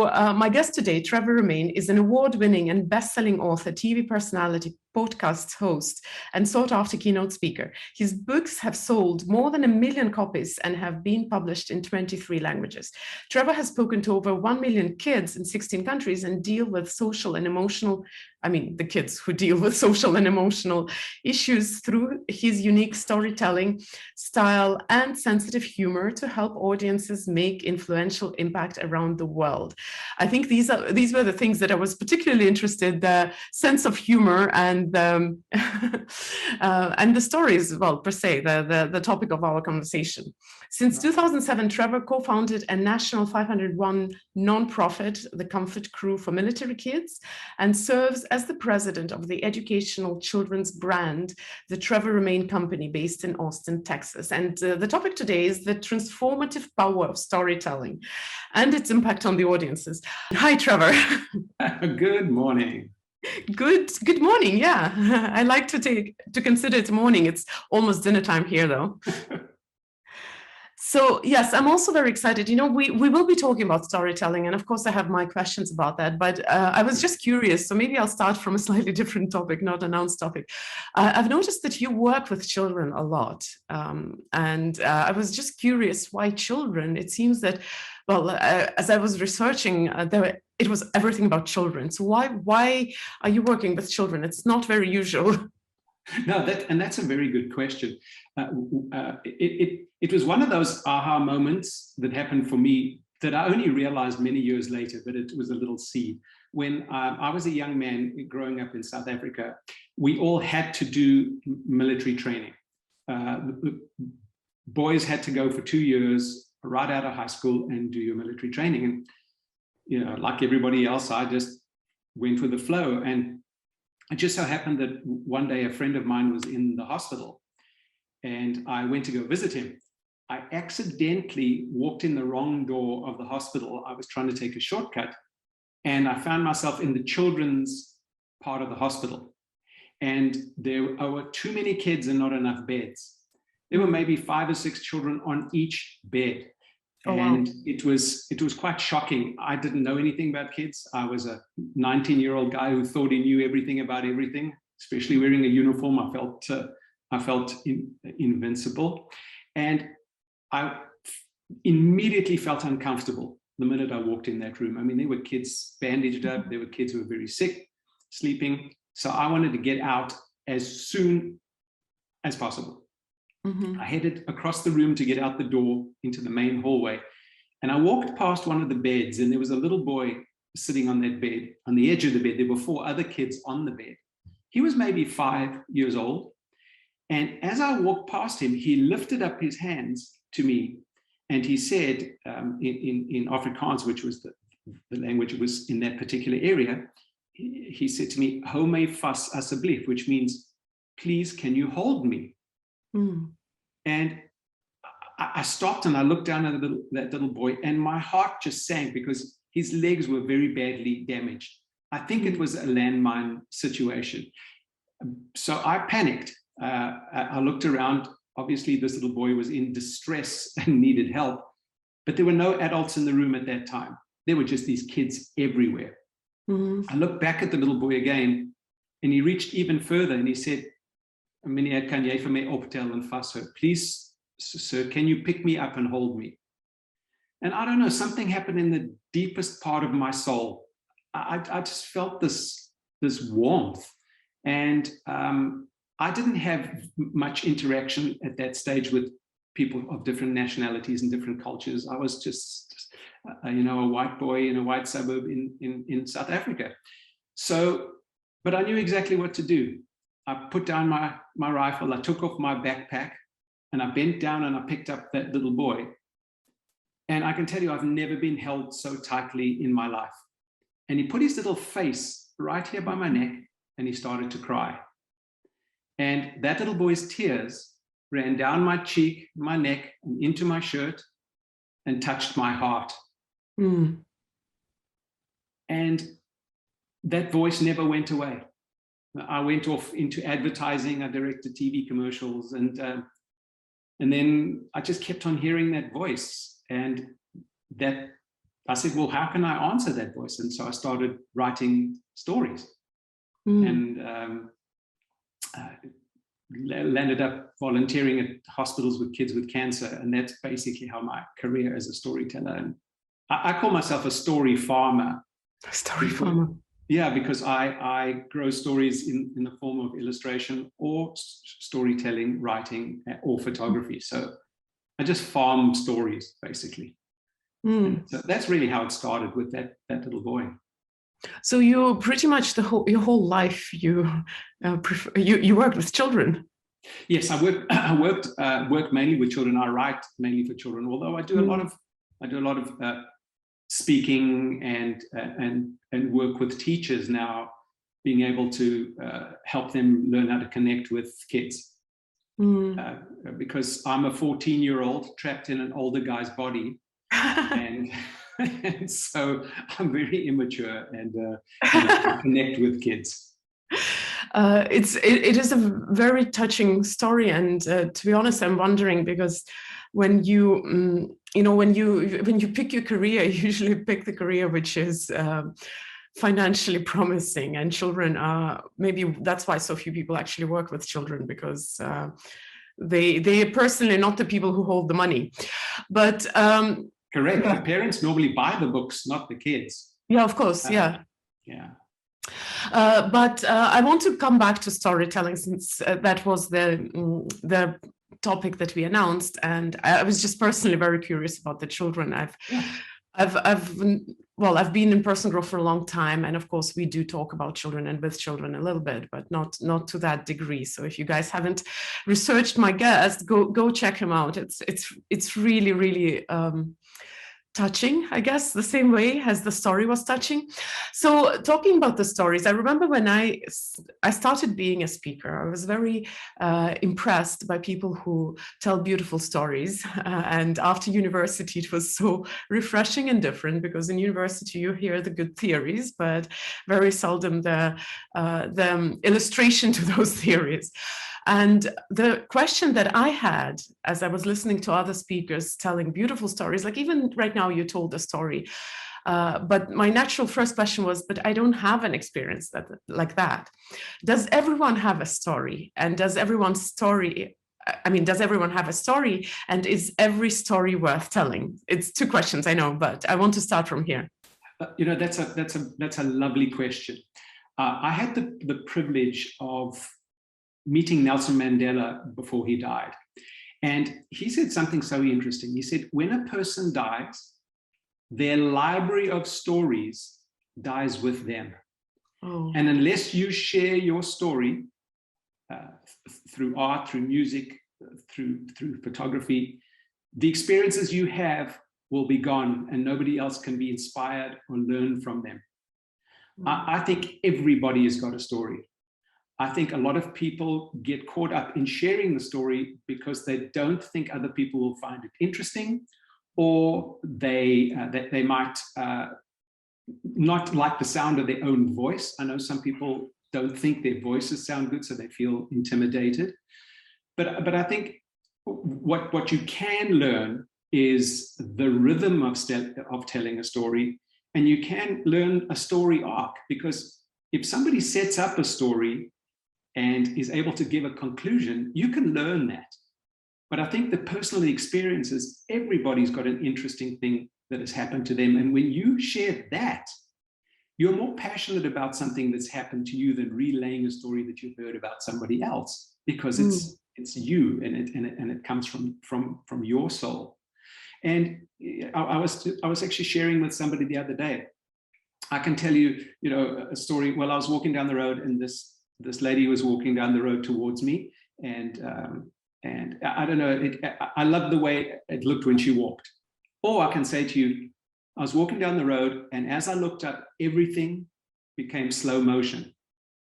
my guest today, Trevor Romain, is an award-winning and best-selling author, TV personality, podcast host, and sought-after keynote speaker. His books have sold more than 1 million copies and have been published in 23 languages. Trevor has spoken to over 1 million kids in 16 countries and deal with social and emotional, the kids who deal with social and emotional issues through his unique storytelling style and sensitive humor to help audiences make influential impact around the world. I think these were the things that I was particularly interested, the sense of humor and the stories, well, per se, the topic of our conversation. Since 2007, Trevor co-founded a national 501 nonprofit, the Comfort Crew for Military Kids, and serves as the president of the educational children's brand, the Trevor Romain Company, based in Austin, Texas. And the topic today is the transformative power of storytelling and its impact on the audiences. Hi, Trevor. Good morning. Good morning. Yeah, I like to consider it morning. It's almost dinner time here, though. So yes, I'm also very excited. You know, we will be talking about storytelling, and of course I have my questions about that, but I was just curious, so maybe I'll start from a slightly different topic, not announced topic. I've noticed that you work with children a lot, and I was just curious why children. It seems that, well, as I was researching, it was everything about children. So why are you working with children? It's not very usual. No, that's a very good question. It was one of those aha moments that happened for me that I only realized many years later, but it was a little seed. When I was a young man growing up in South Africa, we all had to do military training. Boys had to go for 2 years right out of high school and do your military training. And, you know, like everybody else, I just went with the flow. And it just so happened that one day a friend of mine was in the hospital and I went to go visit him. I accidentally walked in the wrong door of the hospital. I was trying to take a shortcut and I found myself in the children's part of the hospital. And there were too many kids and not enough beds. There were maybe 5 or 6 children on each bed. Oh, and wow. It was quite shocking. I didn't know anything about kids. I was a 19-year-old guy who thought he knew everything about everything, especially wearing a uniform. I felt invincible. And I immediately felt uncomfortable the minute I walked in that room. I mean, there were kids bandaged up. There were kids who were very sick, sleeping. So I wanted to get out as soon as possible. Mm-hmm. I headed across the room to get out the door into the main hallway. And I walked past one of the beds and there was a little boy sitting on that bed, on the edge of the bed. There were 4 other kids on the bed. He was maybe 5 years old. And as I walked past him, he lifted up his hands to me and he said in Afrikaans, which was the language it was in that particular area, he said to me, "Hou my vas asseblief," which means, "Please, can you hold me?" Mm. And I stopped and I looked down at that little boy and my heart just sank because his legs were very badly damaged. I think it was a landmine situation. So I panicked. I looked around. Obviously, this little boy was in distress and needed help, but there were no adults in the room at that time. There were just these kids everywhere. Mm-hmm. I looked back at the little boy again and he reached even further and he said, "Meneer, kan jy vir my optel en vashou? Please, sir, can you pick me up and hold me?" And I don't know, something happened in the deepest part of my soul. I just felt this warmth. And I didn't have much interaction at that stage with people of different nationalities and different cultures. I was just a white boy in a white suburb in South Africa. So, but I knew exactly what to do. I put down my rifle, I took off my backpack, and I bent down and I picked up that little boy. And I can tell you, I've never been held so tightly in my life. And he put his little face right here by my neck, and he started to cry. And that little boy's tears ran down my cheek, my neck, and into my shirt, and touched my heart. Mm. And that voice never went away. I went off into advertising. I directed TV commercials, and then I just kept on hearing that voice, and that I said, well, how can I answer that voice? And so I started writing stories, and landed up volunteering at hospitals with kids with cancer. And that's basically how my career as a storyteller. And I call myself a story farmer. A story farmer. Yeah, because I grow stories in the form of illustration or storytelling, writing, or photography. So I just farm stories, basically. So that's really how it started, with that little boy. So you pretty much your whole life you worked with children. Yes, I work mainly with children. I write mainly for children, although I do a lot of speaking and work with teachers now, being able to help them learn how to connect with kids. Because I'm a 14-year-old trapped in an older guy's body, and so I'm very immature and connect with kids. It is a very touching story, and to be honest, I'm wondering, because when you when you pick your career, you usually pick the career which is financially promising, and children are, maybe that's why so few people actually work with children, because they are personally not the people who hold the money. But correct. The parents normally buy the books, not the kids. Yeah, of course. Yeah. But I want to come back to storytelling, since that was the topic that we announced, and I was just personally very curious about the children. I've been in personal growth for a long time, and of course we do talk about children and with children a little bit, but not to that degree. So if you guys haven't researched my guest, go check him out. It's really touching, I guess, the same way as the story was touching. So talking about the stories, I remember when I started being a speaker, I was very impressed by people who tell beautiful stories. And after university, it was so refreshing and different, because in university you hear the good theories, but very seldom the illustration to those theories. And the question that I had as I was listening to other speakers telling beautiful stories, like even right now you told a story, but my natural first question was, but I don't have an experience like that. Does everyone have a story? And does everyone have a story? And is every story worth telling? It's two questions, I know, but I want to start from here. That's a lovely question. I had the privilege of meeting Nelson Mandela before he died. And he said something so interesting. He said, when a person dies, their library of stories dies with them. Oh. And unless you share your story through art, through music, through photography, the experiences you have will be gone, and nobody else can be inspired or learn from them. I think everybody has got a story. I think a lot of people get caught up in sharing the story because they don't think other people will find it interesting, or they might not like the sound of their own voice. I know some people don't think their voices sound good, so they feel intimidated. But I think what you can learn is the rhythm of telling a story, and you can learn a story arc, because if somebody sets up a story and is able to give a conclusion, you can learn that. But I think the personal experiences, everybody's got an interesting thing that has happened to them. And when you share that, you're more passionate about something that's happened to you than relaying a story that you've heard about somebody else, because it's you, and it comes from your soul. And I was actually sharing with somebody the other day. I can tell you, a story. Well, I was walking down the road, and this lady was walking down the road towards me, and I don't know, I loved the way it looked when she walked. Or I can say to you, I was walking down the road, and as I looked up, everything became slow motion.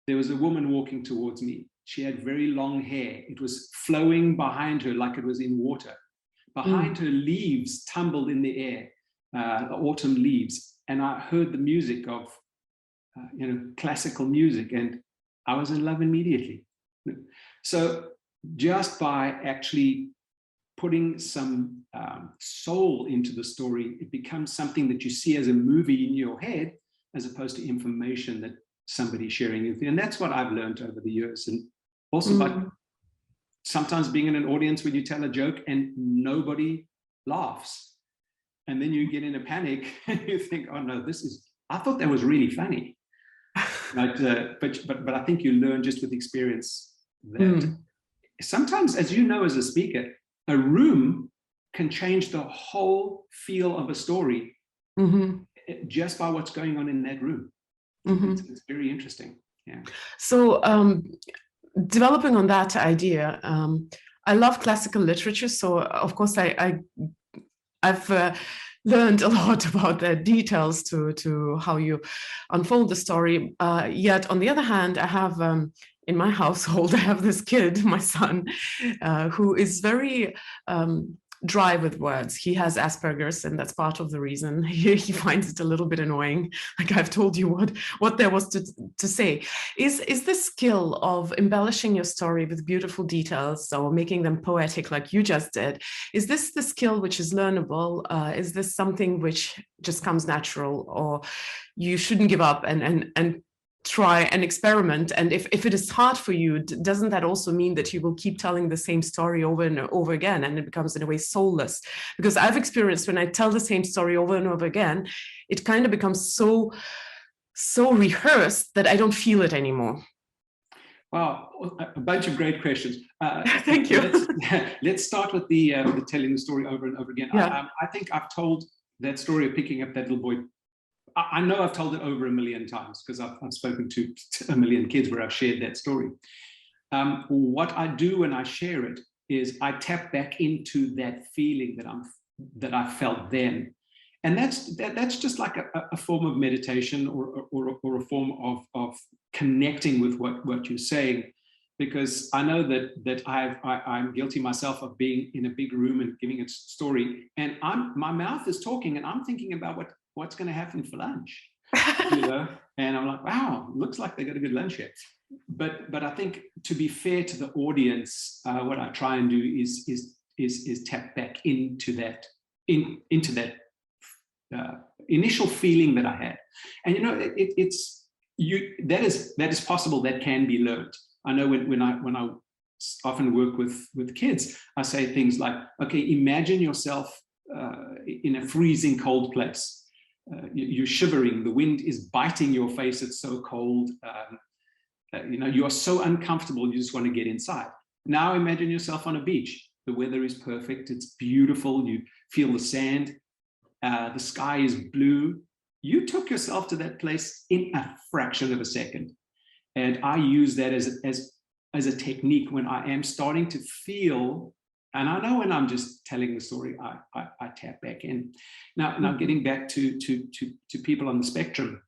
There was a woman walking towards me. She had very long hair. It was flowing behind her like it was in water. Behind her, leaves tumbled in the air, autumn leaves. And I heard the music of, classical music, and I was in love immediately. So just by actually putting some soul into the story, it becomes something that you see as a movie in your head, as opposed to information that somebody's sharing with you. And that's what I've learned over the years. And also by sometimes being in an audience when you tell a joke and nobody laughs. And then you get in a panic and you think, oh no, I thought that was really funny. But I think you learn just with experience that sometimes, as you know, as a speaker, a room can change the whole feel of a story just by what's going on in that room. It's very interesting. Yeah. So developing on that idea, I love classical literature. So of course I've learned a lot about the details to how you unfold the story. Yet on the other hand, I have in my household, I have this kid, my son, who is very dry with words. He has Asperger's, and that's part of the reason he finds it a little bit annoying. Like I've told you what there was to say. Is this skill of embellishing your story with beautiful details or making them poetic like you just did, is this the skill which is learnable? Is this something which just comes natural, or you shouldn't give up and try and experiment? And if it is hard for you, doesn't that also mean that you will keep telling the same story over and over again, and it becomes in a way soulless? Because I've experienced when I tell the same story over and over again, it kind of becomes so rehearsed that I don't feel it anymore. Wow, a bunch of great questions. Thank you. Let's start with the telling the story over and over again. Yeah. I think I've told that story of picking up that little boy. I know I've told it over 1 million times because I've spoken to 1 million kids where I've shared that story. What I do when I share it is I tap back into that feeling that I felt then, and that's just like a form of meditation or a form of connecting with what you're saying, because I know that I'm guilty myself of being in a big room and giving a story, and my mouth is talking and I'm thinking about what's going to happen for lunch, you know? And I'm like, wow, looks like they got a good lunch here. But I think, to be fair to the audience, what I try and do is tap back into that initial feeling that I had. And you know, that is possible. That can be learned. I know when I often work with kids, I say things like, okay, imagine yourself in a freezing cold place. You're shivering, the wind is biting your face, it's so cold, you know, you are so uncomfortable, you just want to get inside. Now imagine yourself on a beach. The weather is perfect, it's beautiful, you feel the sand, the sky is blue. You took yourself to that place in a fraction of a second. And I use that as a technique when I am starting to feel. And I know when I'm just telling the story, I tap back in. Now getting back to people on the spectrum,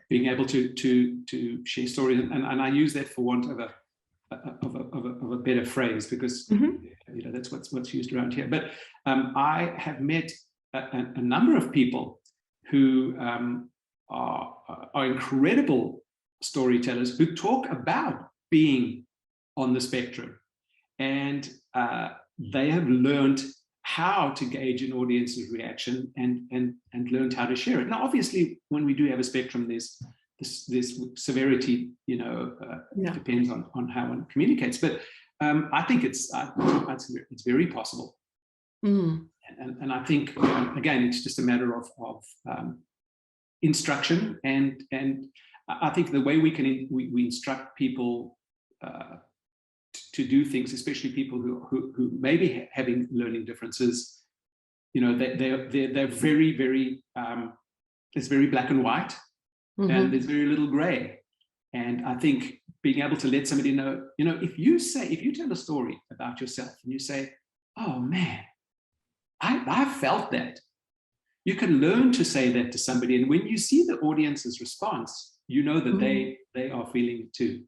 being able to share stories, and I use that for want of a better phrase, because you know, that's what's used around here. But I have met a number of people who are incredible storytellers who talk about being on the spectrum. And they have learned how to gauge an audience's reaction and learned how to share it. Now, obviously, when we do have a spectrum, there's severity, you know, depends on how one communicates. But I think it's very possible. And I think, again, it's just a matter of instruction. And I think the way we instruct people to do things, especially people who may be having learning differences, you know, they're very, very, it's very black and white, and there's very little gray. And I think being able to let somebody know, you know, if you tell a story about yourself and you say, oh man, I felt that, you can learn to say that to somebody. And when you see the audience's response, you know that they are feeling it too.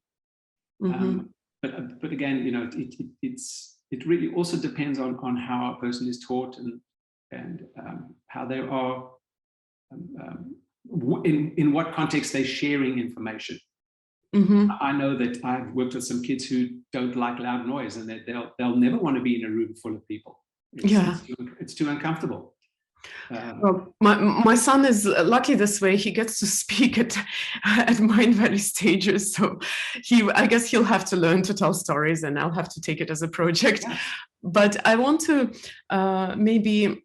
But again, you know, it really also depends on how a person is taught and how they are, in what context they're sharing information. I know that I've worked with some kids who don't like loud noise, and that they'll never want to be in a room full of people. It's too uncomfortable. Well, my son is lucky this way. He gets to speak at Mind Valley stages, so I guess he'll have to learn to tell stories, and I'll have to take it as a project. Yeah. But I want to maybe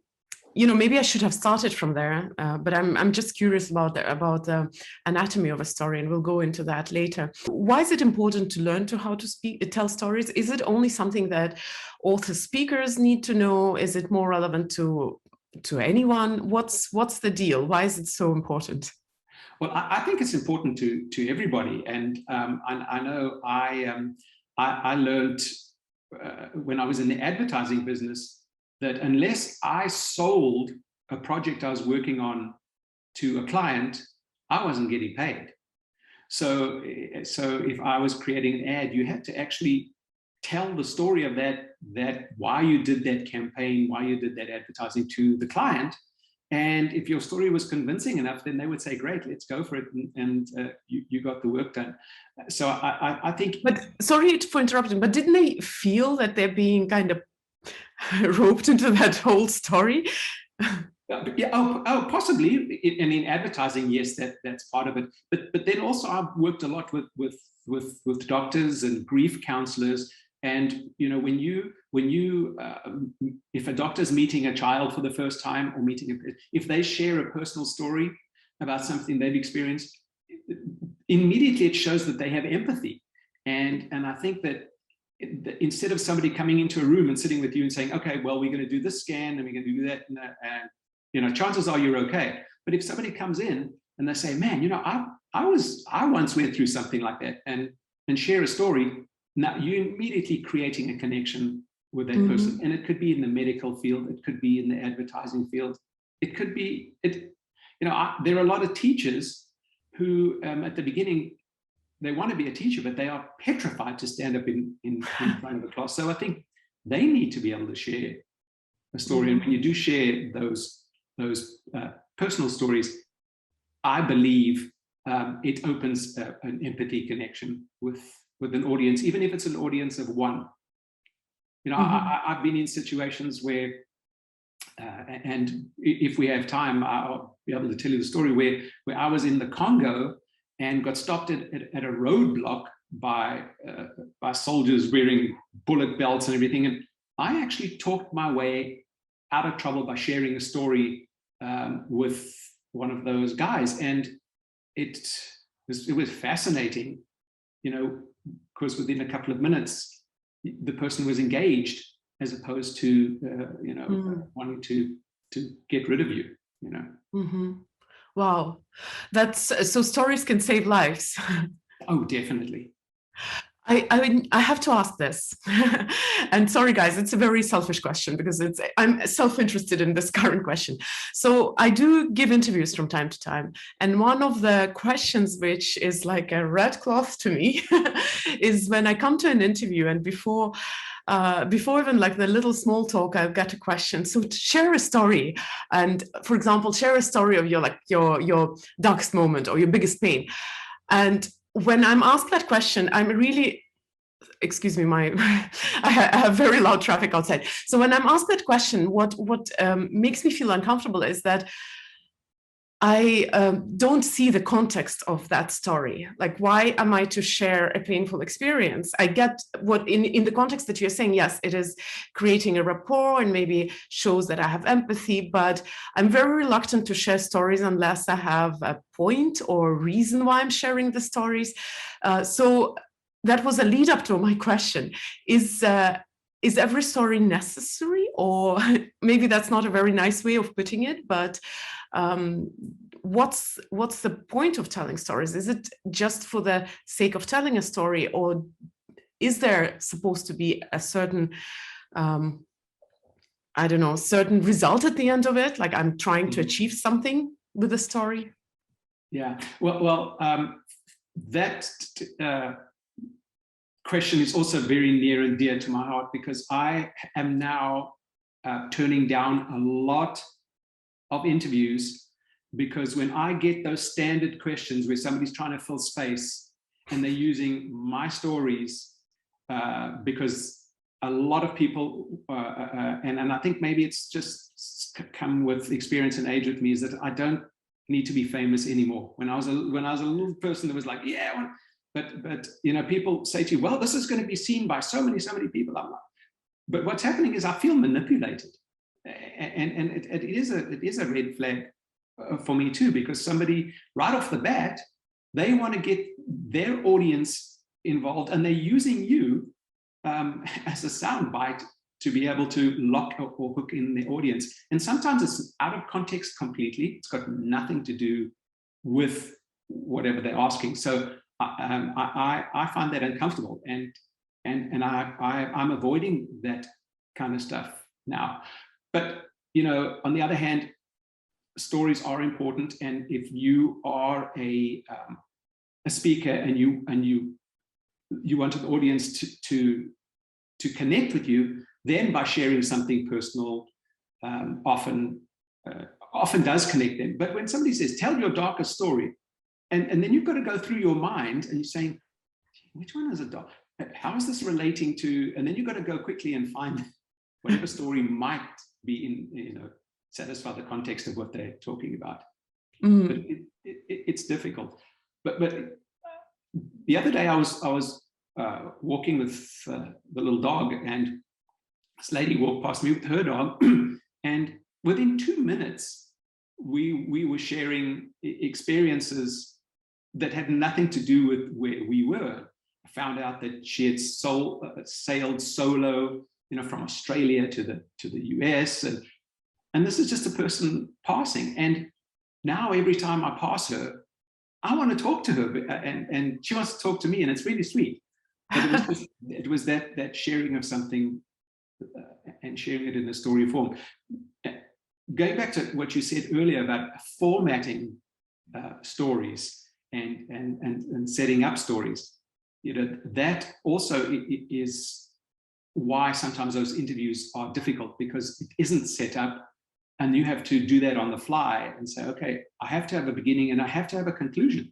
I should have started from there. But I'm just curious about the anatomy of a story, and we'll go into that later. Why is it important to learn how to tell stories? Is it only something that author speakers need to know? Is it more relevant to anyone? What's the deal? Why is it so important? Well, I think it's important to everybody, and I know I learned when I was in the advertising business that unless I sold a project I was working on to a client, I wasn't getting paid. So if I was creating an ad, you had to actually tell the story of that why you did that campaign, why you did that advertising to the client. And if your story was convincing enough, then they would say, great, let's go for it. And you got the work done. So I think... But sorry for interrupting, but didn't they feel that they're being kind of roped into that whole story? Yeah, possibly. And in advertising, yes, that's part of it. But then also I've worked a lot with doctors and grief counselors. And when you if a doctor's meeting a child for the first time, or if they share a personal story about something they've experienced, immediately it shows that they have empathy. And I think that instead of somebody coming into a room and sitting with you and saying, okay, well, we're going to do this scan and we're going to do that, and chances are you're okay. But if somebody comes in and they say, man, I once went through something like that, and share a story, now you're immediately creating a connection with that person. And it could be in the medical field, it could be in the advertising field, it could be there are a lot of teachers who at the beginning, they want to be a teacher, but they are petrified to stand up in front of a class. So I think they need to be able to share a story. And when you do share those personal stories, I believe it opens an empathy connection with an audience, even if it's an audience of one. I've been in situations where, and if we have time, I'll be able to tell you the story where I was in the Congo and got stopped at a roadblock by soldiers wearing bullet belts and everything. And I actually talked my way out of trouble by sharing a story with one of those guys. And it was fascinating, because within a couple of minutes, the person was engaged as opposed to, wanting to get rid of you, Wow, so stories can save lives. Oh, definitely. I have to ask this, and sorry guys, it's a very selfish question because I'm self-interested in this current question. So I do give interviews from time to time, and one of the questions which is like a red cloth to me is when I come to an interview, and before even like the little small talk, I've got a question. So share a story, and for example, share a story of your darkest moment or your biggest pain. And when I'm asked that question, I'm really, excuse me, I have very loud traffic outside. So when I'm asked that question, what makes me feel uncomfortable is that I don't see the context of that story. Like, why am I to share a painful experience? I get what in the context that you're saying, yes, it is creating a rapport and maybe shows that I have empathy, but I'm very reluctant to share stories unless I have a point or reason why I'm sharing the stories. So that was a lead up to my question. Is every story necessary? Or maybe that's not a very nice way of putting it, but what's the point of telling stories? Is it just for the sake of telling a story, or is there supposed to be a certain I don't know, certain result at the end of it, like I'm trying to achieve something with the story? Yeah, well that question is also very near and dear to my heart, because I am now turning down a lot of interviews, because when I get those standard questions where somebody's trying to fill space, and they're using my stories because a lot of people, and I think maybe it's just come with experience and age with me, is that I don't need to be famous anymore. When I was a little person that was like, yeah, but you know, people say to you, well, this is going to be seen by so many people. I'm like, but what's happening is I feel manipulated, and it is a red flag for me too, because somebody right off the bat, they want to get their audience involved, and they're using you as a soundbite to be able to lock or hook in the audience. And sometimes it's out of context completely. It's got nothing to do with whatever they're asking. So I find that uncomfortable, and I'm avoiding that kind of stuff now. But you know, on the other hand, stories are important, and if you are a speaker and you want an audience to connect with you, then by sharing something personal, often does connect them. But when somebody says, tell your darkest story, and then you've got to go through your mind and you're saying, which one is a dark? How is this relating to? And then you've got to go quickly and find whatever story might be in, you know, satisfy the context of what they're talking about. But it's difficult. But the other day I was walking with the little dog, and this lady walked past me with her dog, and within 2 minutes we were sharing experiences that had nothing to do with where we were. I found out that she had sailed solo, you know, from Australia to the US, and this is just a person passing. And now every time I pass her, I want to talk to her, and she wants to talk to me, and it's really sweet. But it was that sharing of something and sharing it in a story form. Going back to what you said earlier about formatting stories and setting up stories, you know, that also is why sometimes those interviews are difficult, because it isn't set up, and you have to do that on the fly and say, okay, I have to have a beginning and I have to have a conclusion.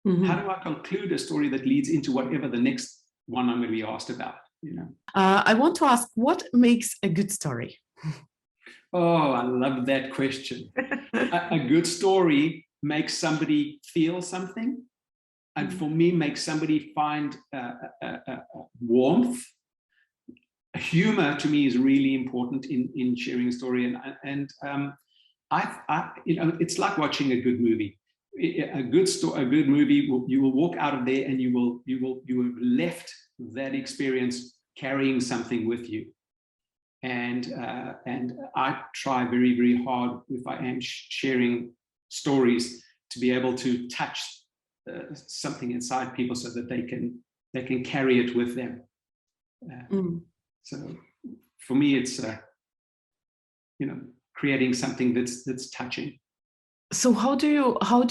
How do I conclude a story that leads into whatever the next one I'm going to be asked about? You know, I want to ask, what makes a good story? Oh, I love that question. A good story makes somebody feel something, and for me, makes somebody find warmth. Humor to me is really important in sharing a story, and I you know, it's like watching a good movie. A good movie, you will walk out of there and you have left that experience carrying something with you. And I try very, very hard, if I am sharing stories, to be able to touch something inside people so that they can carry it with them. So for me, it's you know, creating something that's touching. So how do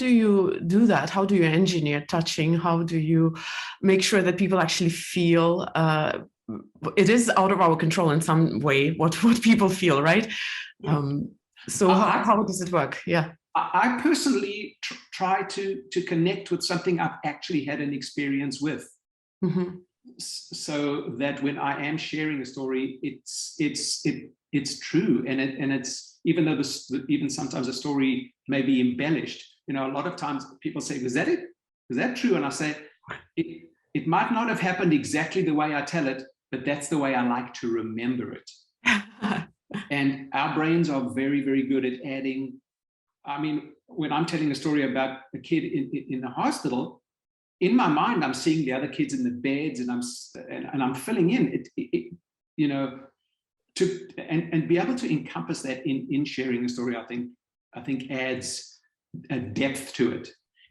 you do that? How do you engineer touching? How do you make sure that people actually feel? It is out of our control in some way what people feel, right? So how does it work? Yeah, I personally try to connect with something I've actually had an experience with, so that when I am sharing a story, it's true, and it's, even though even sometimes a story may be embellished. You know, a lot of times people say, "Is that it? Is that true?" And I say, it might not have happened exactly the way I tell it, but that's the way I like to remember it. And our brains are very, very good at adding. I mean, when I'm telling a story about a kid in the hospital, in my mind, I'm seeing the other kids in the beds, and I'm filling in it, you know, and be able to encompass that in sharing a story. I think adds a depth to it,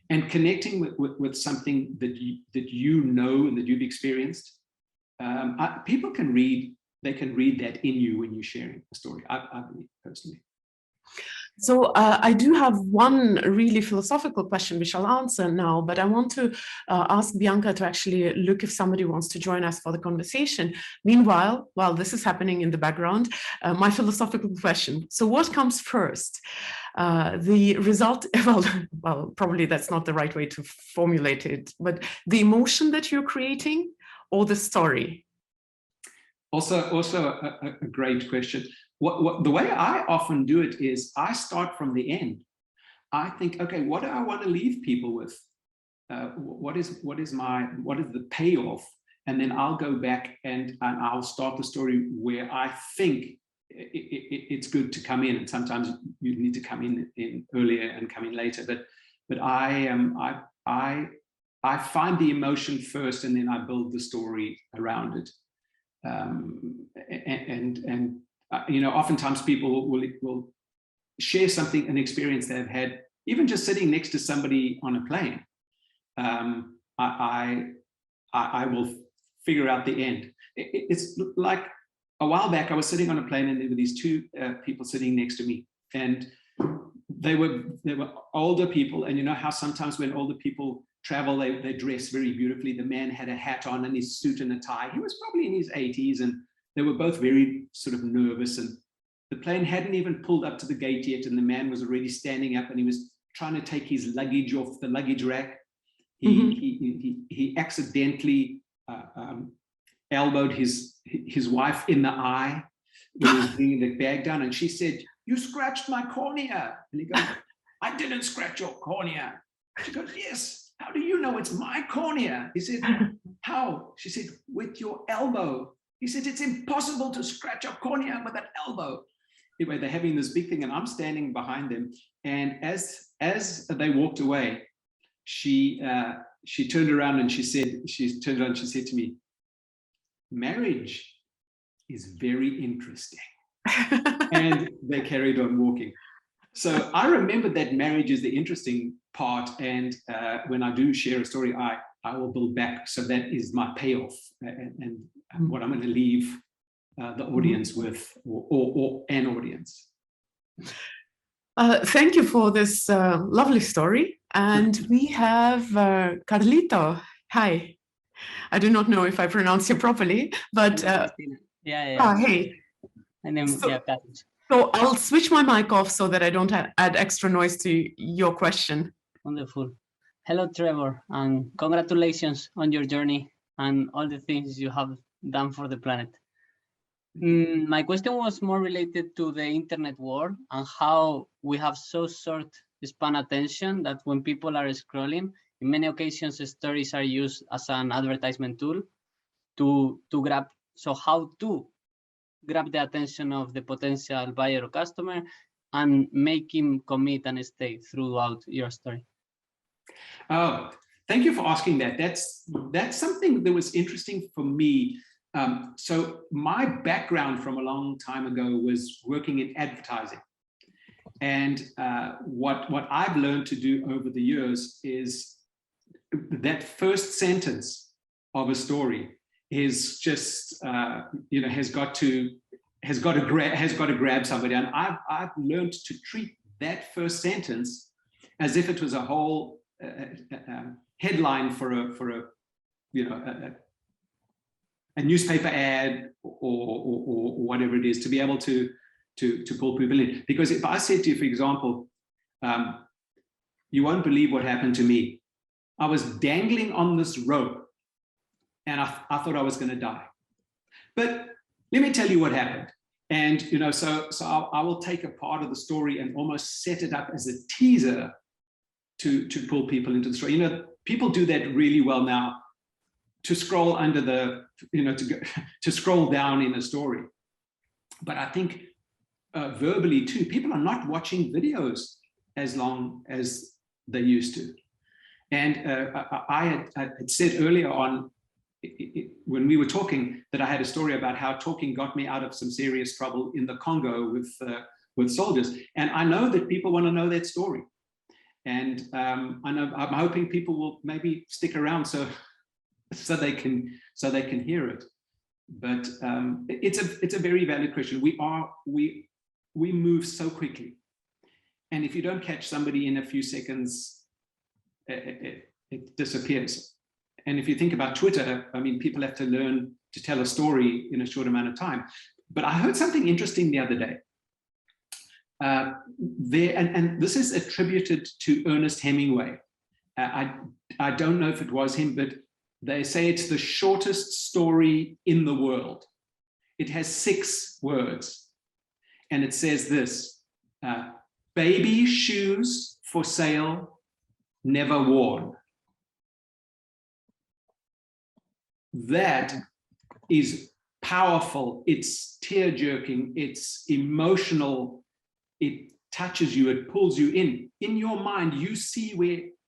and connecting with something that you know and that you've experienced. People can read. They can read that in you when you're sharing a story. I believe, personally. So I do have one really philosophical question, which I'll answer now, but I want to ask Bianca to actually look if somebody wants to join us for the conversation. Meanwhile, while this is happening in the background, my philosophical question. So what comes first? The result, well, probably that's not the right way to formulate it, but the emotion that you're creating or the story? Also a great question. The way I often do it is I start from the end. I think, okay, what do I want to leave people with? What is the payoff? And then I'll go back and I'll start the story where I think it's good to come in. And sometimes you need to come in earlier and come in later. But I find the emotion first, and then I build the story around it. You know, oftentimes people will share something, an experience they've had, even just sitting next to somebody on a plane. I will figure out the end. It's like a while back, I was sitting on a plane and there were these two people sitting next to me, and they were older people. And you know how sometimes when older people travel, they dress very beautifully. The man had a hat on and his suit and a tie. He was probably in his 80s, and they were both very sort of nervous, and the plane hadn't even pulled up to the gate yet, and the man was already standing up and he was trying to take his luggage off the luggage rack. He accidentally elbowed his wife in the eye when he was bringing the bag down, and she said, "You scratched my cornea." And he goes, "I didn't scratch your cornea." She goes, "Yes. How do you know it's my cornea?" He said, "How?" She said, "With your elbow." He said, "It's impossible to scratch a cornea with an elbow." Anyway, they're having this big thing, and I'm standing behind them. And as they walked away, she turned around and she said to me, "Marriage is very interesting." And they carried on walking. So I remember that marriage is the interesting part, and when I do share a story, I will build back. So that is my payoff, and what I'm going to leave the audience with, or an audience. Thank you for this lovely story. And we have Carlito. Hi. I do not know if I pronounce you properly, but hey. My name is Carlos. So I'll switch my mic off so that I don't add extra noise to your question. Wonderful. Hello, Trevor, and congratulations on your journey and all the things you have done for the planet. My question was more related to the internet world and how we have so short span attention that when people are scrolling, in many occasions stories are used as an advertisement tool to grab. So how to grab the attention of the potential buyer or customer and make him commit and stay throughout your story? Oh, thank you for asking that. That's something that was interesting for me. So my background from a long time ago was working in advertising. And what I've learned to do over the years is that first sentence of a story is just has got to grab somebody. And I've learned to treat that first sentence as if it was a whole headline for a newspaper ad or whatever it is, to be able to pull people in. Because if I said to you, for example, you won't believe what happened to me. I was dangling on this rope and I thought I was going to die. But let me tell you what happened. And so I will take a part of the story and almost set it up as a teaser to pull people into the story. People do that really well now, to scroll under the, to scroll down in a story. But I think verbally too, people are not watching videos as long as they used to. And I had said earlier on, when we were talking, that I had a story about how talking got me out of some serious trouble in the Congo with soldiers. And I know that people want to know that story. And I'm hoping people will maybe stick around so they can hear it. But it's a very valid question. We move so quickly, And if you don't catch somebody in a few seconds, it disappears. And if you think about Twitter, I mean, people have to learn to tell a story in a short amount of time. But I heard something interesting the other day. And this is attributed to Ernest Hemingway. I don't know if it was him, but they say it's the shortest story in the world. It has 6 words. And it says this, baby shoes for sale, never worn. That is powerful. It's tear-jerking. It's emotional. It touches you. It pulls you in. In your mind, you see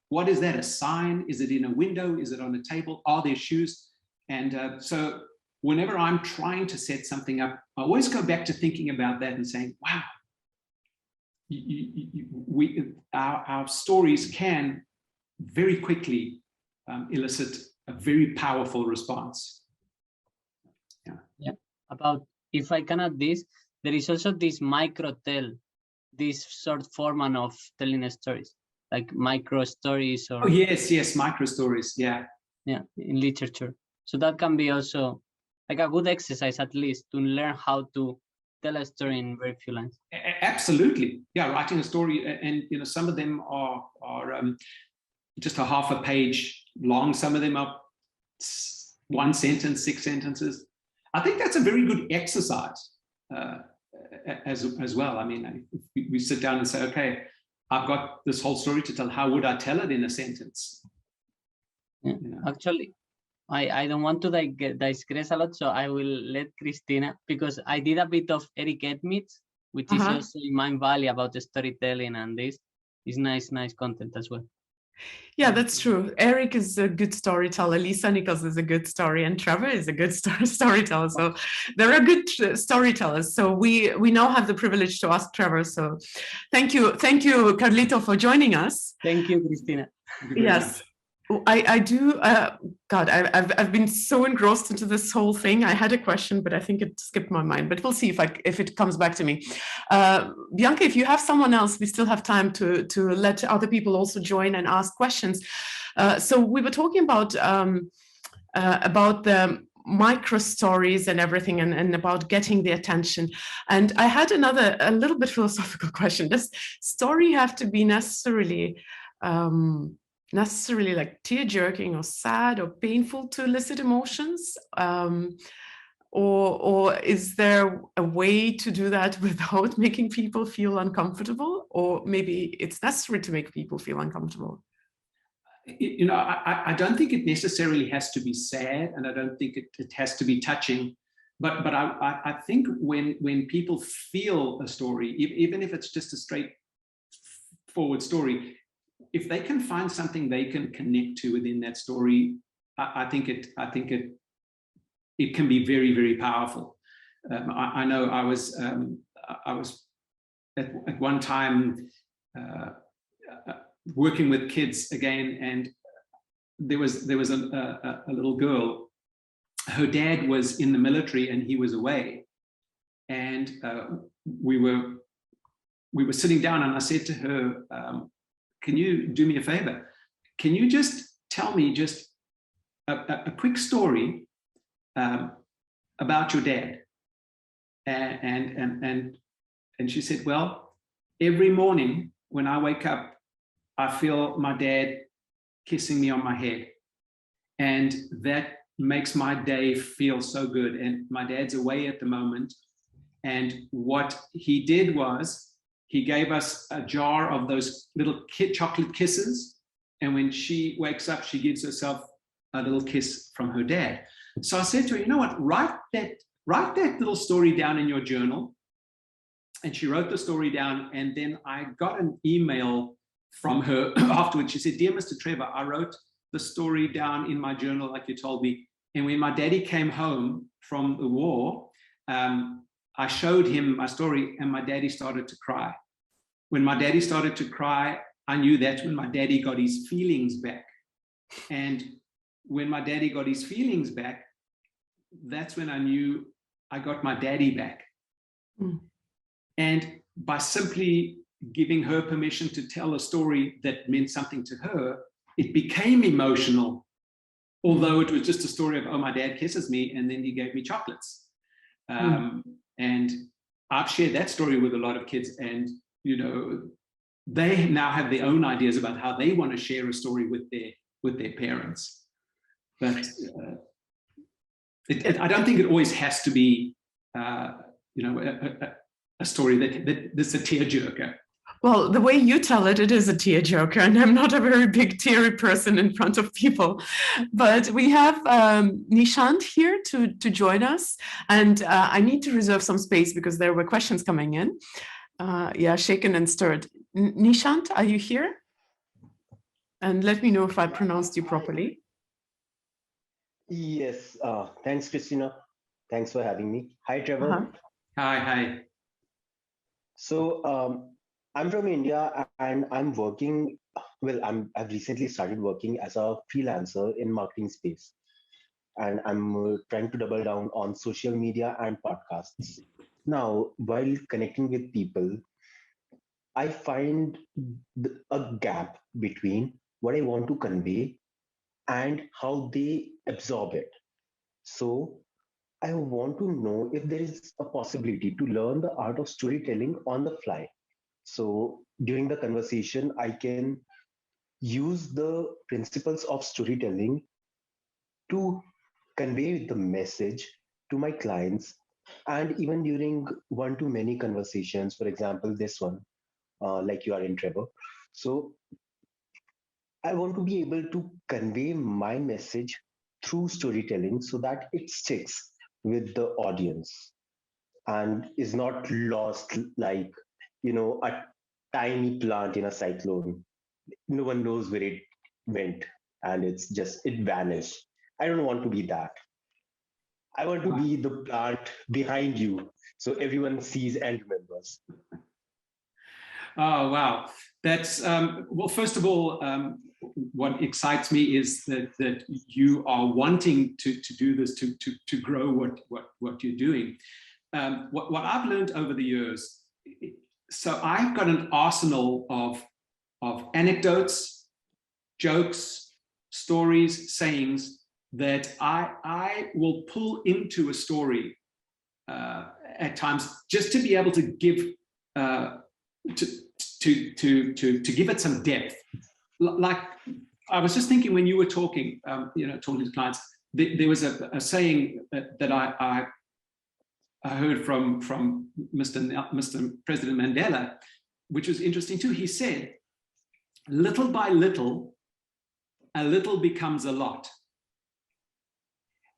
what is that? A sign? Is it in a window? Is it on a table? Are there shoes? And so whenever I'm trying to set something up, I always go back to thinking about that and saying, wow, our stories can very quickly elicit a very powerful response. Yeah. About, if I can add this, there is also this micro tell, this short format of telling stories, like micro stories or. Oh, yes, micro stories. Yeah, in literature. So that can be also like a good exercise, at least, to learn how to tell a story in very few lines. Absolutely. Yeah, writing a story, and some of them are just a half a page long. Some of them are 1 sentence, 6 sentences. I think that's a very good exercise as well. I mean, if we sit down and say, okay, I've got this whole story to tell. How would I tell it in a sentence? Yeah. Actually, I don't want to digress a lot, so I will let Christina, because I did a bit of Eric Edmead's, which is also in Mind Valley about the storytelling, and this is nice content as well. Yeah, that's true. Eric is a good storyteller. Lisa Nichols is a good story, and Trevor is a good storyteller. So there are good storytellers. So we now have the privilege to ask Trevor. So thank you, Carlito, for joining us. Thank you, Christina. Yes. I do. God, I've been so engrossed into this whole thing. I had a question, but I think it skipped my mind. But we'll see if it comes back to me. Bianca, if you have someone else, we still have time to let other people also join and ask questions. So we were talking about the micro stories and everything, and about getting the attention. And I had a little bit philosophical question. Does story have to be necessarily like tear-jerking or sad or painful to elicit emotions, or is there a way to do that without making people feel uncomfortable, or maybe it's necessary to make people feel uncomfortable? I don't think it necessarily has to be sad, and I don't think it has to be touching, but I think when people feel a story, even if it's just a straightforward story, if they can find something they can connect to within that story, I think it can be very, very powerful. I know I was at one time working with kids again, and there was a little girl. Her dad was in the military and he was away, and we were sitting down, and I said to her, can you do me a favor? Can you just tell me just a quick story about your dad? And she said, well, every morning when I wake up, I feel my dad kissing me on my head, and that makes my day feel so good. And my dad's away at the moment, and what he did was he gave us a jar of those little chocolate kisses, and when she wakes up, she gives herself a little kiss from her dad. So I said to her, you know what, write that little story down in your journal. And she wrote the story down, and then I got an email from her afterwards. She said, dear Mr. Trevor, I wrote the story down in my journal like you told me, and when my daddy came home from the war, I showed him my story, and my daddy started to cry. When my daddy started to cry, I knew that's when my daddy got his feelings back. And when my daddy got his feelings back, that's when I knew I got my daddy back. And by simply giving her permission to tell a story that meant something to her, it became emotional, although it was just a story of, oh, my dad kisses me and then he gave me chocolates. And I've shared that story with a lot of kids, and they now have their own ideas about how they want to share a story with their parents. But I don't think it always has to be a story that's a tearjerker. Well, the way you tell it, it is a tearjerker, and I'm not a very big teary person in front of people. But we have Nishant here to join us, and I need to reserve some space because there were questions coming in. Yeah, shaken and stirred. Nishant, are you here? And let me know if I pronounced you properly. Yes, thanks, Christina. Thanks for having me. Hi, Trevor. Hi. So I'm from India, and I'm working, I've recently started working as a freelancer in marketing space. And I'm trying to double down on social media and podcasts. Now, while connecting with people, I find a gap between what I want to convey and how they absorb it. So I want to know if there is a possibility to learn the art of storytelling on the fly. So during the conversation, I can use the principles of storytelling to convey the message to my clients. And even during one-to-many conversations, for example, this one, like you are in, Trevor. So I want to be able to convey my message through storytelling so that it sticks with the audience and is not lost like, a tiny plant in a cyclone. No one knows where it went and it vanished. I don't want to be that. I want to be the plant behind you so everyone sees and remembers. Oh, wow. That's, well, first of all, what excites me is that you are wanting to do this, to grow what you're doing. What I've learned over the years, so I've got an arsenal of anecdotes, jokes, stories, sayings that I will pull into a story at times just to be able to give to give it some depth. Like I was just thinking when you were talking, talking to clients, there was a saying that I heard from Mr. President Mandela, which was interesting too. He said, "Little by little, a little becomes a lot."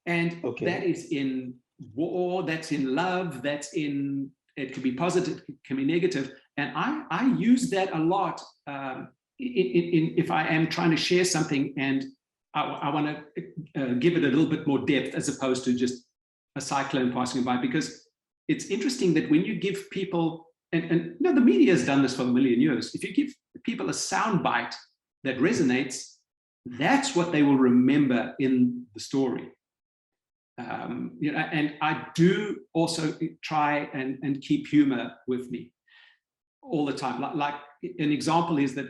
And that is in war, that's in love, it can be positive, it can be negative. And I use that a lot if I am trying to share something and I want to give it a little bit more depth as opposed to just a cyclone passing by, because it's interesting that when you give people, and the media has done this for a million years, if you give people a sound bite that resonates, that's what they will remember in the story. And I do also try and keep humor with me all the time. Like an example is that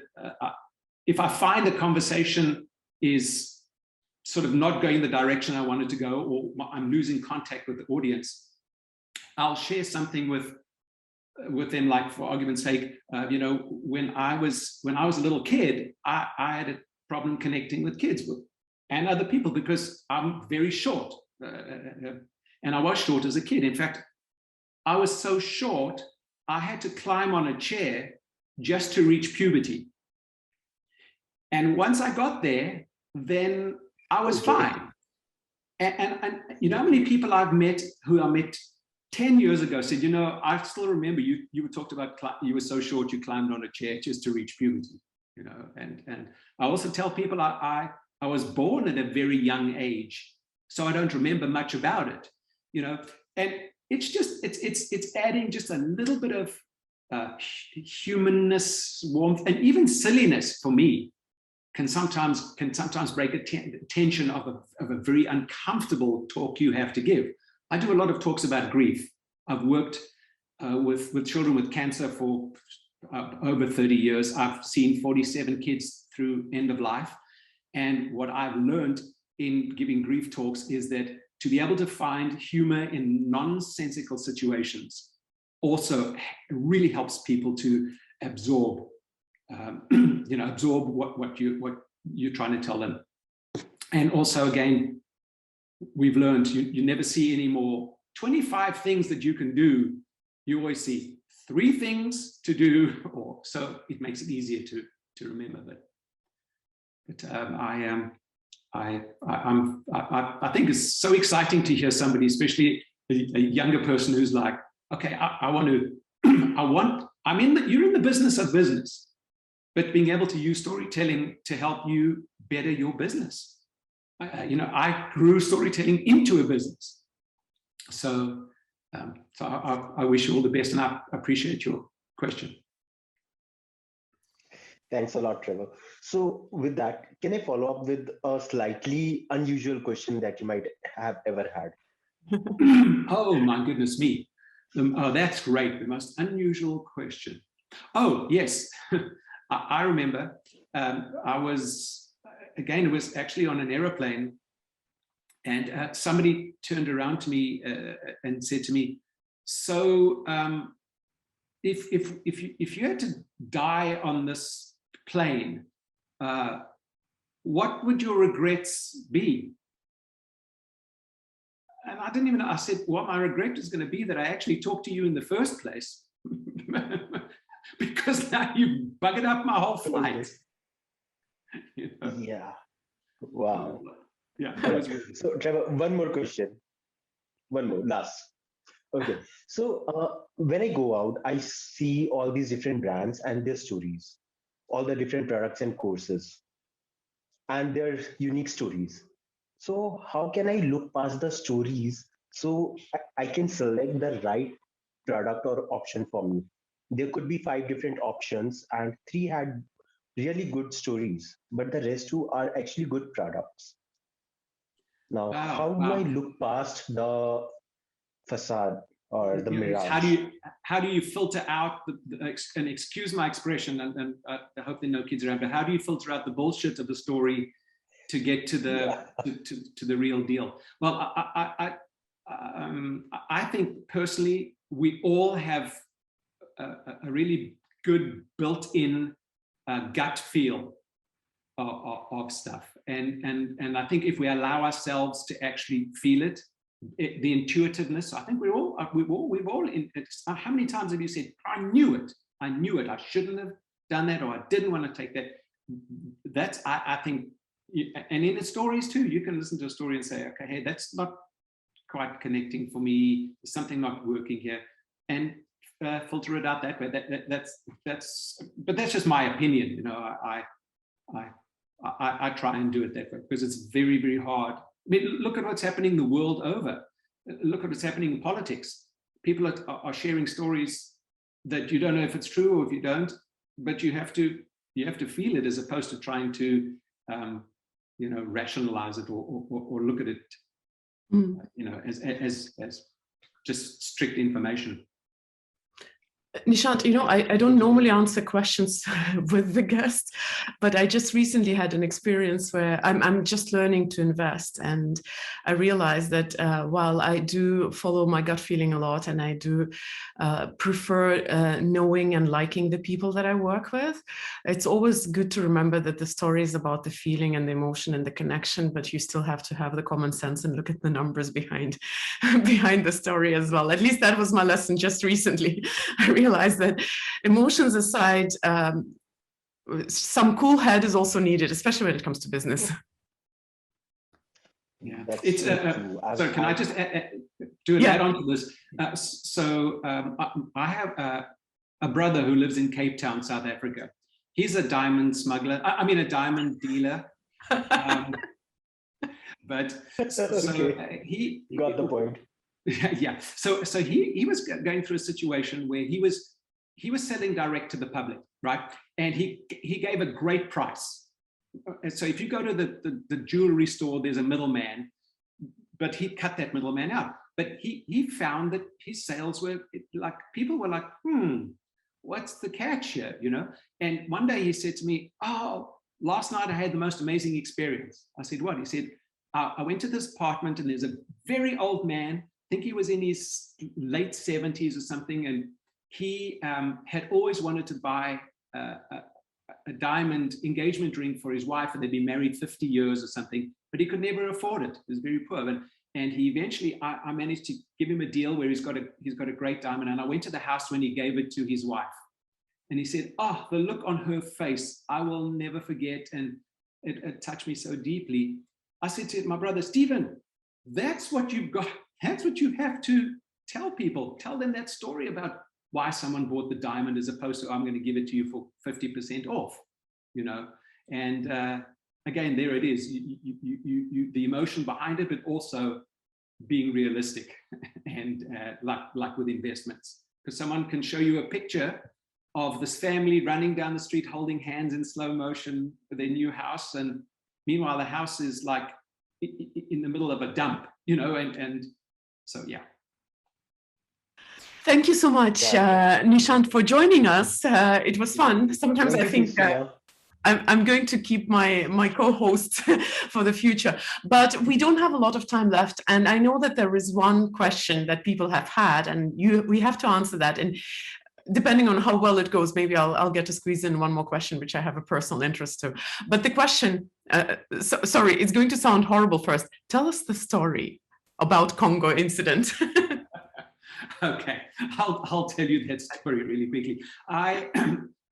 if I find a conversation is sort of not going the direction I wanted to go, or I'm losing contact with the audience, I'll share something with them, like for argument's sake, when I was a little kid, I had a problem connecting with kids and other people because I'm very short. And I was short as a kid. In fact, I was so short, I had to climb on a chair just to reach puberty. And once I got there, then I was fine. And how many people I've met who I met 10 years ago said, I still remember you talked about, you were so short, you climbed on a chair just to reach puberty, and I also tell people I was born at a very young age, so I don't remember much about it, and it's just, it's adding just a little bit of humanness, warmth, and even silliness for me can sometimes break a tension of a very uncomfortable talk you have to give. I do a lot of talks about grief. I've worked with children with cancer for over 30 years. I've seen 47 kids through end of life. And what I've learned in giving grief talks is that to be able to find humor in nonsensical situations also really helps people to absorb, absorb what you're trying to tell them. And also, again, we've learned you never see any more 25 things that you can do. You always see 3 things to do, or so it makes it easier to remember. But I think it's so exciting to hear somebody, especially a younger person, who's like, okay, you're in the business of business, but being able to use storytelling to help you better your business. I grew storytelling into a business. So I wish you all the best, and I appreciate your question. Thanks a lot, Trevor. So with that, can I follow up with a slightly unusual question that you might have ever had? Oh, my goodness me. Oh, that's great. The most unusual question. Oh, yes. I remember I was, again, it was actually on an aeroplane, and somebody turned around to me and said to me, so if you had to die on this plane, what would your regrets be? And I didn't even know. I said, well, my regret is going to be that I actually talked to you in the first place, because now you've buggered up my whole flight. Yeah. Wow. Yeah. So Trevor, one more question. One more, last. Okay. So when I go out, I see all these different brands and their stories, all the different products and courses, and their unique stories. So how can I look past the stories so I can select the right product or option for me? There could be 5 different options and 3 had really good stories, but the rest 2 are actually good products. Now, how do I look past the facade or the mirage? How do you filter out and excuse my expression, and I hope there are no kids around, but how do you filter out the bullshit of the story to get to the to the real deal? Well, I think personally we all have a really good built-in gut feel of stuff, and I think if we allow ourselves to actually feel it, the intuitiveness, I think we've all how many times have you said, I knew it, I shouldn't have done that, or I didn't want to take that. That's I think, and in the stories too, you can listen to a story and say, okay, hey, that's not quite connecting for me, there's something not working here, and filter it out that way. But that's just my opinion. I try and do it that way because it's very, very hard. I mean, look at what's happening the world over. Look at what's happening in politics. People are sharing stories that you don't know if it's true or if you don't, but you have to feel it, as opposed to trying to rationalize it or look at it as just strict information. Nishant, I don't normally answer questions with the guests, but I just recently had an experience where I'm just learning to invest, and I realized that while I do follow my gut feeling a lot, and I do prefer knowing and liking the people that I work with, it's always good to remember that the story is about the feeling and the emotion and the connection, but you still have to have the common sense and look at the numbers behind the story as well. At least that was my lesson just recently. I realized that emotions aside, some cool head is also needed, especially when it comes to business. Yeah, it's so can I just do an add-on to this? I have a brother who lives in Cape Town, South Africa. He's a diamond smuggler. I mean, a diamond dealer. But he got the point. Yeah. So he was going through a situation where he was selling direct to the public, right? And he gave a great price. And so if you go to the jewelry store, there's a middleman, but he cut that middleman out. But he found that his sales were like, people were like, what's the catch here, you know? And one day he said to me, oh, last night I had the most amazing experience. I said, what? He said, I went to this apartment and there's a very old man, I think he was in his late 70s or something, and he had always wanted to buy a diamond engagement ring for his wife, and they'd been married 50 years or something, but he could never afford it. He was very poor. And he eventually, I managed to give him a deal where he's got a great diamond. And I went to the house when he gave it to his wife. And he said, oh, the look on her face, I will never forget. And it touched me so deeply. I said to my brother, Stephen, that's what you've got. That's what you have to tell people. Tell them that story about why someone bought the diamond, as opposed to, I'm going to give it to you for 50% off, you know. And again, there it is, the emotion behind it, but also being realistic and like with investments, because someone can show you a picture of this family running down the street holding hands in slow motion for their new house, and meanwhile the house is like in the middle of a dump, you know. And so yeah. Thank you so much, Nishant, for joining us. It was fun. Sometimes I think I'm going to keep my co-host for the future, but we don't have a lot of time left. And I know that there is one question that people have had, and we have to answer that. And depending on how well it goes, maybe I'll get to squeeze in one more question, which I have a personal interest to. But the question, sorry, it's going to sound horrible first. Tell us the story about Congo incident. Okay, I'll tell you that story really quickly. I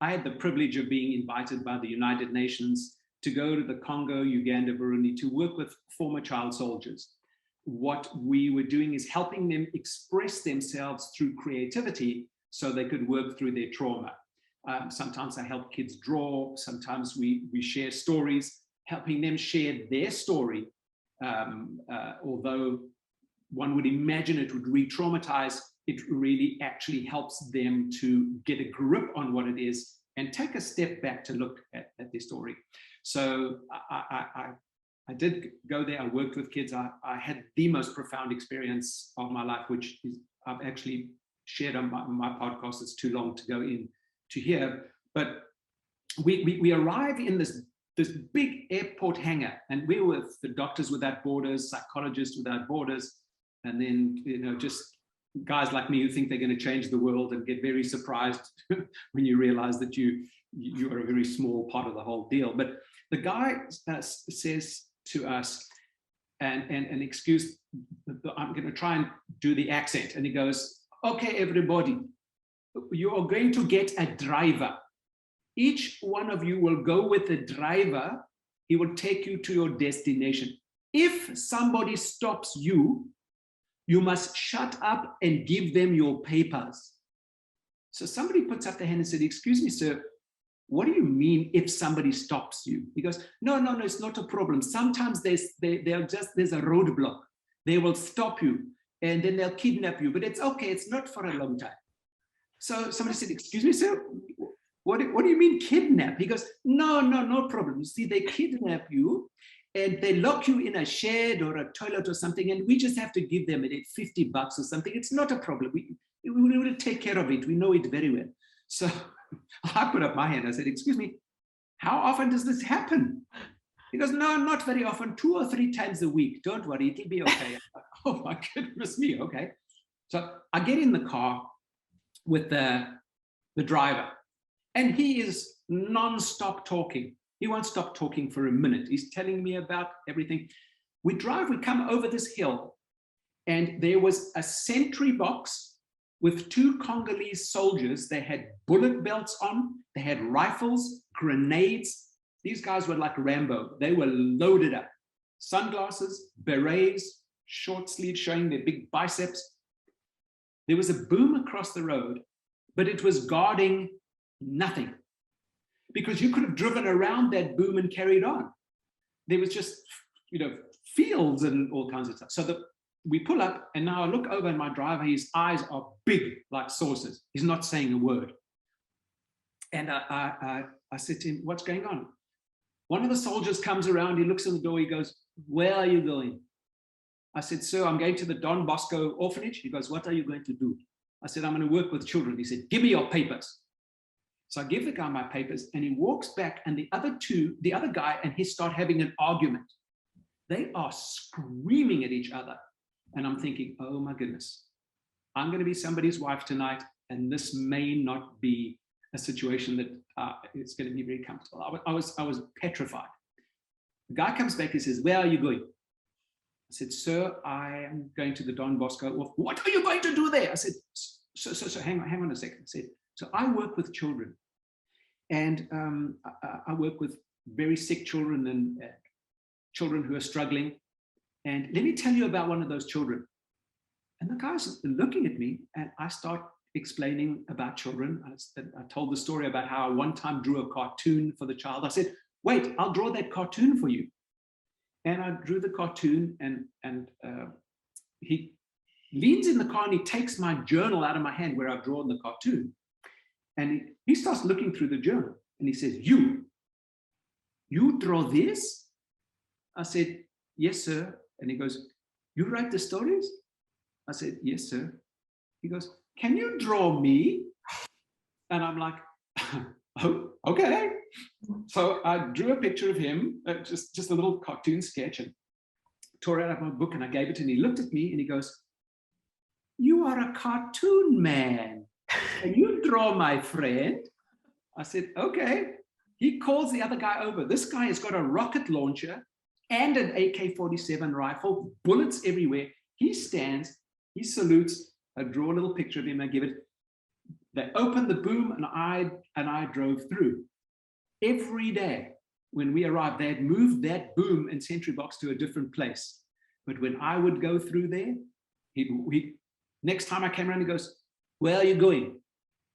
had the privilege of being invited by the United Nations to go to the Congo, Uganda, Burundi to work with former child soldiers. What we were doing is helping them express themselves through creativity so they could work through their trauma. Sometimes I help kids draw, sometimes we share stories, helping them share their story, although one would imagine it would re-traumatize, it really actually helps them to get a grip on what it is and take a step back to look at their story. So I did go there, I worked with kids, I had the most profound experience of my life, which is, I've actually shared on my podcast. It's too long to go in to here, but we arrive in this big airport hangar, and we're with the Doctors Without Borders, Psychologists Without Borders, and then, you know, just guys like me who think they're going to change the world and get very surprised when you realize that you are a very small part of the whole deal. But the guy says to us, and excuse, I'm going to try and do the accent, and he goes, okay, everybody, you are going to get a driver. Each one of you will go with a driver. He will take you to your destination. If somebody stops you, you must shut up and give them your papers. So somebody puts up their hand and said, excuse me, sir, what do you mean if somebody stops you? He goes, no, it's not a problem. Sometimes there's a roadblock. They will stop you and then they'll kidnap you, but it's okay. It's not for a long time. So somebody said, excuse me, sir, what do you mean kidnap? He goes, no problem. You see, they kidnap you and they lock you in a shed or a toilet or something, and we just have to give them $50 or something. It's not a problem. We will take care of it. We know it very well. So I put up my hand. I said, excuse me, how often does this happen? He goes, no, not very often, 2 or 3 times a week. Don't worry, it'll be okay. Oh my goodness me, okay. So I get in the car with the driver, and he is non-stop talking. He won't stop talking for a minute. He's telling me about everything. We come over this hill, and there was a sentry box with 2 Congolese soldiers. They had bullet belts on, they had rifles, grenades. These guys were like Rambo. They were loaded up. Sunglasses, berets, short sleeves showing their big biceps. There was a boom across the road, but it was guarding nothing, because you could have driven around that boom and carried on. There was just, you know, fields and all kinds of stuff. So we pull up, and now I look over at my driver. His eyes are big like saucers. He's not saying a word. And I said to him, what's going on? One of the soldiers comes around, he looks in the door, he goes, where are you going? I said, sir, I'm going to the Don Bosco orphanage. He goes, what are you going to do? I said, I'm going to work with children. He said, give me your papers. So I give the guy my papers, and he walks back, and the other guy and he start having an argument. They are screaming at each other. And I'm thinking, oh my goodness, I'm going to be somebody's wife tonight, and this may not be a situation that it's going to be very comfortable. I was petrified. The guy comes back, he says, where are you going? I said, sir, I am going to the Don Bosco. Well, what are you going to do there? I said, so hang on a second. I said, so I work with children, and I work with very sick children and children who are struggling. And let me tell you about one of those children. And the guy's looking at me, and I start explaining about children. I told the story about how I one time drew a cartoon for the child. I said, wait, I'll draw that cartoon for you. And I drew the cartoon, and he leans in the car, and he takes my journal out of my hand where I've drawn the cartoon. And he starts looking through the journal, and he says, you draw this? I said, yes, sir. And he goes, you write the stories? I said, yes, sir. He goes, can you draw me? And I'm like, oh, okay. So I drew a picture of him, just a little cartoon sketch, and tore it out of my book, and I gave it to him. He looked at me and he goes, you are a cartoon man. Can you draw my friend? I said, okay. He calls the other guy over. This guy has got a rocket launcher and an AK-47 rifle, bullets everywhere. He stands, he salutes. I draw a little picture of him, I give it. They opened the boom, and I drove through. Every day when we arrived, they had moved that boom and sentry box to a different place. But when I would go through there, next time I came around, he goes, where are you going?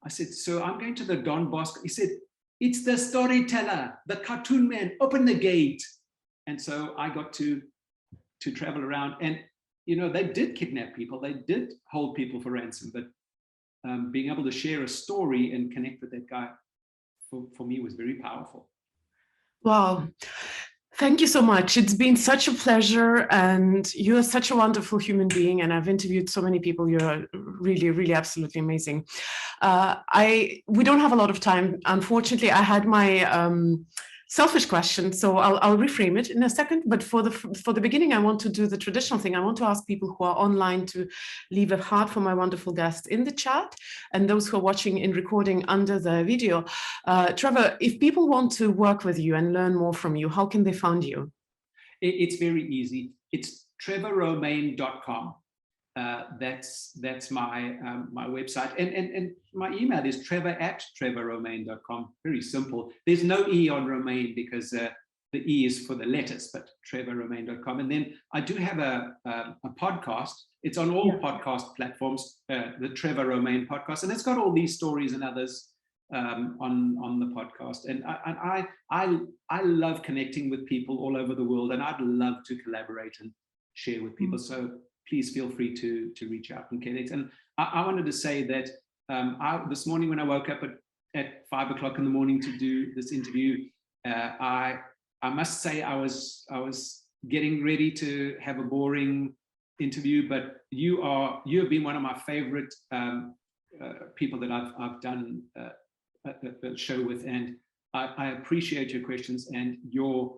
I said, so I'm going to the Don Bosco. He said, it's the storyteller, the cartoon man, open the gate. And so I got to travel around, and they did kidnap people, they did hold people for ransom, but being able to share a story and connect with that guy for me was very powerful. Wow. Thank you so much. It's been such a pleasure, and you are such a wonderful human being, and I've interviewed so many people. You're really, really absolutely amazing. We don't have a lot of time. Unfortunately, I had my selfish question, so I'll reframe it in a second. But for the beginning, I want to do the traditional thing. I want to ask people who are online to leave a heart for my wonderful guest in the chat, and those who are watching in recording under the video. Trevor, if people want to work with you and learn more from you, how can they find you? It's very easy. It's trevorromain.com. That's my my website, and my email is trevor@trevorromain.com. Very simple. There's no E on Romain because the E is for the letters, but trevorromain.com. And then I do have a podcast. It's on all podcast platforms, the Trevor Romain podcast, and it's got all these stories and others on the podcast. And I love connecting with people all over the world, and I'd love to collaborate and share with people. So please feel free to reach out and connect. And I wanted to say that this morning when I woke up at 5 o'clock in the morning to do this interview, I must say I was getting ready to have a boring interview, but you have been one of my favorite people that I've done a show with, and I appreciate your questions, and your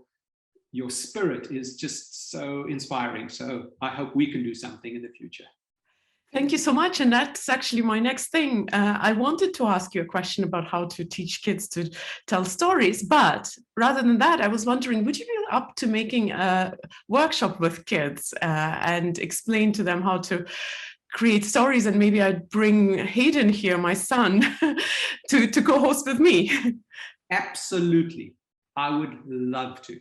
spirit is just so inspiring. So I hope we can do something in the future. Thank you so much. And that's actually my next thing. I wanted to ask you a question about how to teach kids to tell stories, but rather than that, I was wondering, would you be up to making a workshop with kids and explain to them how to create stories? And maybe I'd bring Hayden here, my son, to co-host with me. Absolutely. I would love to.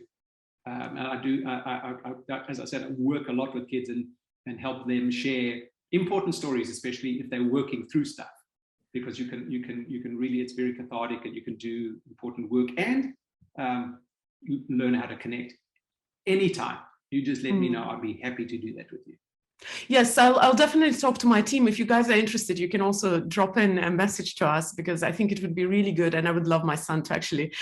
And I do, as I said, I work a lot with kids and help them share important stories, especially if they're working through stuff, because you can really, it's very cathartic, and you can do important work and learn how to connect anytime. You just let me know. I'd be happy to do that with you. Yes, I'll definitely talk to my team. If you guys are interested, you can also drop in a message to us, because I think it would be really good, and I would love my son to actually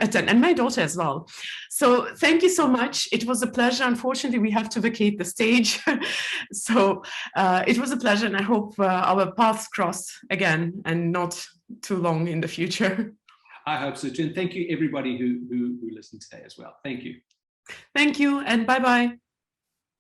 attend, and my daughter as well. So thank you so much. It was a pleasure. Unfortunately, we have to vacate the stage. So it was a pleasure, and I hope our paths cross again, and not too long in the future. I hope so too. And thank you everybody who listened today as well. Thank you. Thank you and bye-bye.